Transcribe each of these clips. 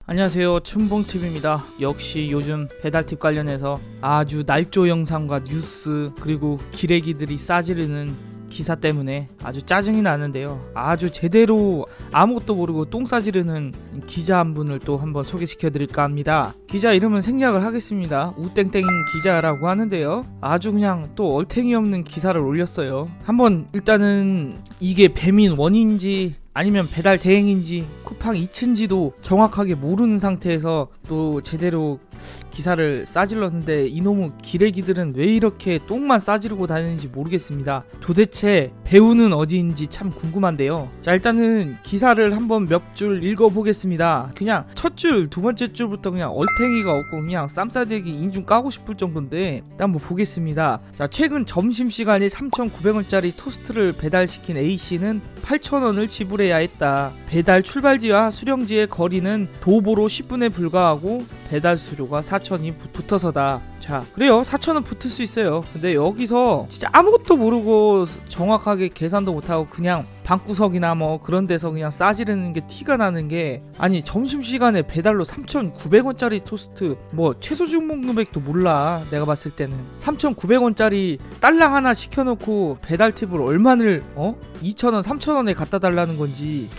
안녕하세요, 춘봉TV입니다. 역시 요즘 배달팁 관련해서 아주 날조 영상과 뉴스 그리고 기레기들이 싸지르는 기사 때문에 아주 짜증이 나는데요. 아주 제대로 아무것도 모르고 똥 싸지르는 기자 한 분을 또 한번 소개시켜 드릴까 합니다. 기자 이름은 생략을 하겠습니다. 우땡땡 기자라고 하는데요. 아주 그냥 또 얼탱이 없는 기사를 올렸어요. 한번 일단은 이게 배민 원인지 아니면 배달 대행인지 쿠팡이츠인지도 정확하게 모르는 상태에서 또 제대로 기사를 싸질렀는데 이놈의 기레기들은 왜 이렇게 똥만 싸지르고 다니는지 모르겠습니다. 도대체 배우는 어디인지 참 궁금한데요. 자, 일단은 기사를 한번 몇 줄 읽어보겠습니다. 그냥 첫 줄, 두 번째 줄부터 그냥 얼탱이가 없고 그냥 쌈싸대기 인중 까고 싶을 정도인데 한번 보겠습니다. 자, 최근 점심시간에 3,900원짜리 토스트를 배달시킨 A씨는 8,000원을 지불해야 했다. 배달 출발지와 수령지의 거리는 도보로 10분에 불과하고 배달 수수료가 4,000이 붙어서다. 자, 그래요, 4,000원 붙을 수 있어요. 근데 여기서 진짜 아무것도 모르고 정확하게 계산도 못하고 그냥 방구석이나 뭐 그런 데서 그냥 싸지르는 게 티가 나는 게, 아니 점심시간에 배달로 3,900원짜리 토스트, 뭐 최소 주문 금액도 몰라. 내가 봤을 때는 3,900원짜리 딸랑 하나 시켜놓고 배달 팁을 얼마를 2,000원 3,000원에 갖다 달라는 건지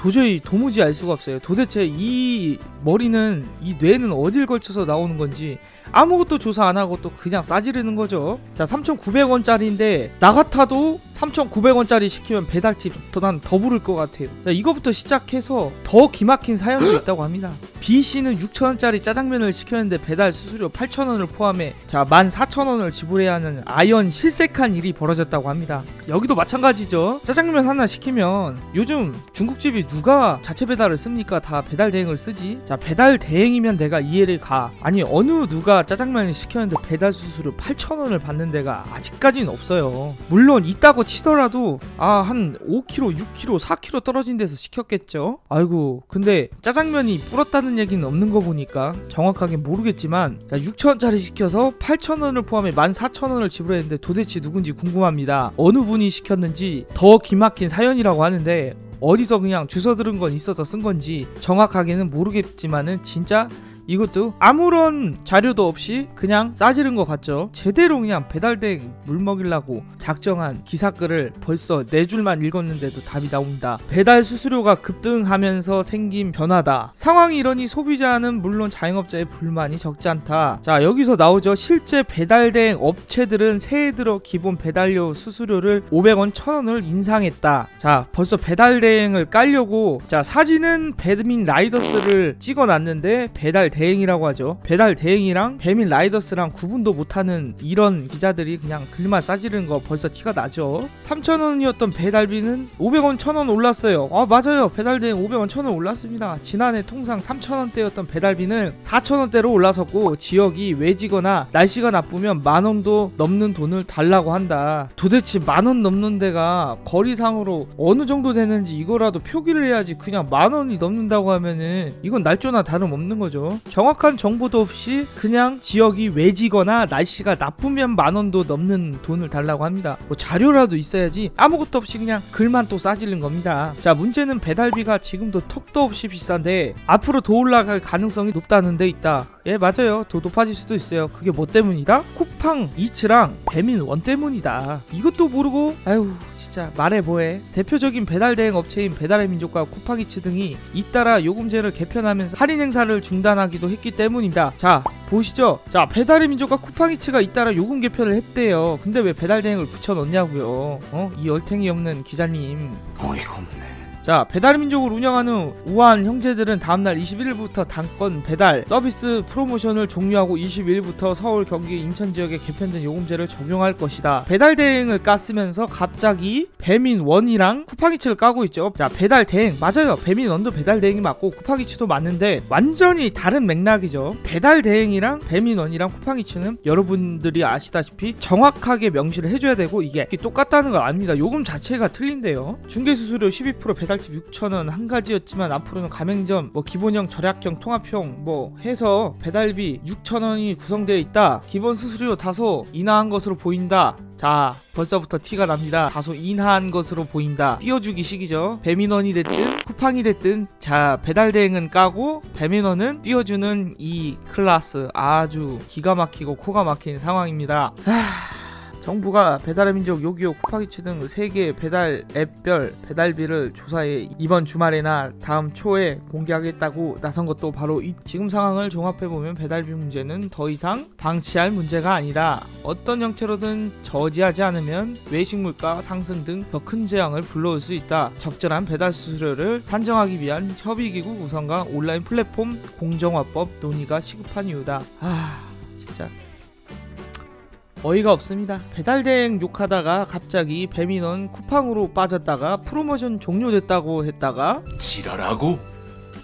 도무지 알 수가 없어요. 도대체 이 머리는, 이 뇌는 어딜 걸쳐서 나오는 건지 아무것도 조사 안 하고 또 그냥 싸지르는 거죠. 자, 3,900원짜리인데 나 같아도 3,900원짜리 시키면 배달팁 난 더 부를 것 같아요. 자, 이거부터 시작해서 더 기막힌 사연도 있다고 합니다. B씨는 6,000원짜리 짜장면을 시켰는데 배달 수수료 8,000원을 포함해 14,000원을 지불해야 하는 아연 실색한 일이 벌어졌다고 합니다. 여기도 마찬가지죠. 짜장면 하나 시키면 요즘 중국집이 누가 자체 배달을 씁니까? 다 배달 대행을 쓰지. 자, 배달 대행이면 내가 이해를 가. 아니 어느 누가 짜장면을 시켰는데 배달 수수료 8,000원을 받는 데가 아직까지는 없어요. 물론 있다고 치더라도 한 5km, 6km, 4km 떨어진 데서 시켰겠죠. 아이고, 근데 짜장면이 불었다는 얘기는 없는 거 보니까 정확하게 모르겠지만, 자, 6,000원짜리 시켜서 8,000원을 포함해 14,000원을 지불했는데 도대체 누군지 궁금합니다. 어느 분이 시켰는지. 더 기막힌 사연이라고 하는데 어디서 그냥 주워 들은 건 있어서 쓴 건지 정확하게는 모르겠지만은 진짜 이것도 아무런 자료도 없이 그냥 싸지른 것 같죠. 제대로 그냥 배달대행 물먹이려고 작정한 기사글을 벌써 4줄만 읽었는데도 답이 나옵니다. 배달 수수료가 급등하면서 생긴 변화다. 상황이 이러니 소비자는 물론 자영업자의 불만이 적지 않다. 자, 여기서 나오죠. 실제 배달대행 업체들은 새해 들어 기본 배달료 수수료를 500원, 1,000원을 인상했다. 자, 벌써 배달대행을 깔려고, 자, 사진은 배민 라이더스를 찍어놨는데 배달 대행이라고 하죠. 배달 대행이랑 배민 라이더스랑 구분도 못하는 이런 기자들이 그냥 글만 싸지르는 거 벌써 티가 나죠. 3,000원이었던 배달비는 500원, 1,000원 올랐어요. 맞아요, 배달 대행 500원, 1,000원 올랐습니다. 지난해 통상 3,000원대였던 배달비는 4,000원대로 올라섰고 지역이 외지거나 날씨가 나쁘면 만원도 넘는 돈을 달라고 한다. 도대체 만원 넘는 데가 거리상으로 어느 정도 되는지 이거라도 표기를 해야지. 그냥 만원이 넘는다고 하면은 이건 날조나 다름없는 거죠. 정확한 정보도 없이 그냥 지역이 외지거나 날씨가 나쁘면 만원도 넘는 돈을 달라고 합니다. 뭐 자료라도 있어야지 아무것도 없이 그냥 글만 또 싸지른 겁니다. 자, 문제는 배달비가 지금도 턱도 없이 비싼데 앞으로 더 올라갈 가능성이 높다는 데 있다. 예, 맞아요. 더 높아질 수도 있어요. 그게 뭐 때문이다? 쿠팡이츠랑 배민원 때문이다. 이것도 모르고 아유 진짜 말해 뭐해. 대표적인 배달 대행 업체인 배달의 민족과 쿠팡이츠 등이 잇따라 요금제를 개편하면서 할인 행사를 중단하기도 했기 때문입니다. 자, 보시죠. 자, 배달의 민족과 쿠팡이츠가 잇따라 요금 개편을 했대요. 근데 왜 배달 대행을 붙여넣냐고요. 이 얼탱이 없는 기자님. 어이가 없네. 자, 배달민족을 운영하는 우한 형제들은 다음날 21일부터 단건 배달 서비스 프로모션을 종료하고 22일부터 서울, 경기, 인천 지역에 개편된 요금제를 적용할 것이다. 배달 대행을 깠으면서 갑자기 배민원이랑 쿠팡이츠를 까고 있죠. 자, 배달 대행 맞아요. 배민원도 배달 대행이 맞고 쿠팡이츠도 맞는데 완전히 다른 맥락이죠. 배달 대행이랑 배민원이랑 쿠팡이츠는 여러분들이 아시다시피 정확하게 명시를 해줘야 되고 이게 똑같다는 거 아닙니다. 요금 자체가 틀린데요. 중개수수료 12%, 배달 배달팁 6,000원 한 가지였지만 앞으로는 가맹점 뭐 기본형, 절약형, 통합형 뭐 해서 배달비 6,000원이 구성되어 있다. 기본 수수료 다소 인하한 것으로 보인다. 자, 벌써부터 티가 납니다. 다소 인하한 것으로 보인다. 띄워주기 식이죠. 배민원이 됐든 쿠팡이 됐든 자, 배달대행은 까고 배민원은 띄워주는 이 클래스 아주 기가 막히고 코가 막힌 상황입니다. 정부가 배달의 민족, 요기요, 쿠팡이츠 등 3개 배달 앱별 배달비를 조사해 이번 주말이나 다음 초에 공개하겠다고 나선 것도 바로 지금 상황을 종합해보면 배달비 문제는 더 이상 방치할 문제가 아니다. 어떤 형태로든 저지하지 않으면 외식 물가 상승 등 더 큰 재앙을 불러올 수 있다. 적절한 배달 수수료를 산정하기 위한 협의기구 구성과 온라인 플랫폼 공정화법 논의가 시급한 이유다. 진짜 어이가 없습니다. 배달대행 욕하다가 갑자기 배민원 쿠팡으로 빠졌다가 프로모션 종료됐다고 했다가 지랄하고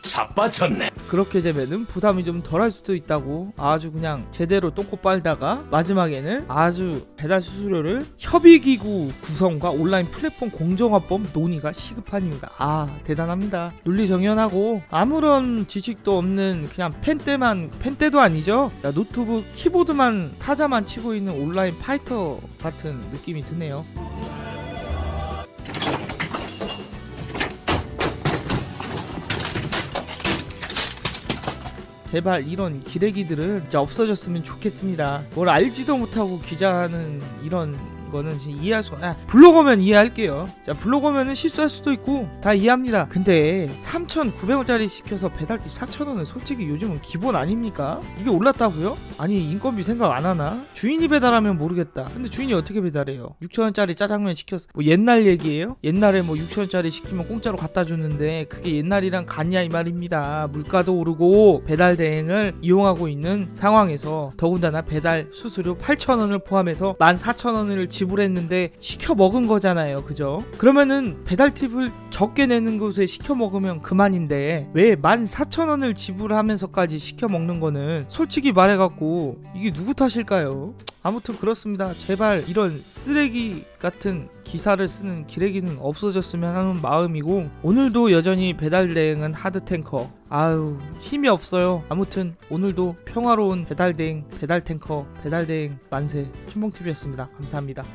자빠졌네. 그렇게 되면은 부담이 좀 덜할 수도 있다고 아주 그냥 제대로 똥꼬 빨다가 마지막에는 아주 배달 수수료를 협의기구 구성과 온라인 플랫폼 공정화법 논의가 시급한 이유다. 대단합니다. 논리정연하고 아무런 지식도 없는 그냥 펜때도 아니죠. 노트북 키보드만 타자만 치고 있는 온라인 파이터 같은 느낌이 드네요. 제발 이런 기레기들은 진짜 없어졌으면 좋겠습니다. 뭘 알지도 못하고 기자하는 이런 거는 진짜 이해할 수가. 블로거면 이해할게요. 자, 블로거면은 실수할 수도 있고 다 이해합니다. 근데 3,900원짜리 시켜서 배달팁 4,000원은 솔직히 요즘은 기본 아닙니까? 이게 올랐다고요? 아니 인건비 생각 안 하나? 주인이 배달하면 모르겠다. 근데 주인이 어떻게 배달해요? 6,000원짜리 짜장면 시켜서 뭐 옛날 얘기예요? 옛날에 뭐 6,000원짜리 시키면 공짜로 갖다 줬는데 그게 옛날이랑 같냐 이 말입니다. 물가도 오르고 배달 대행을 이용하고 있는 상황에서 더군다나 배달 수수료 8,000원을 포함해서 14,000원을 지불했는데 시켜 먹은 거잖아요. 그죠? 그러면은 배달팁을 적게 내는 곳에 시켜 먹으면 그만인데 왜 14,000원을 지불하면서까지 시켜 먹는 거는 솔직히 말해갖고 이게 누구 탓일까요? 아무튼 그렇습니다. 제발 이런 쓰레기 같은 기사를 쓰는 기레기는 없어졌으면 하는 마음이고, 오늘도 여전히 배달 대행은 하드 탱커. 힘이 없어요. 아무튼 오늘도 평화로운 배달 대행, 배달 탱커, 배달 대행 만세. 춘봉TV였습니다. 감사합니다.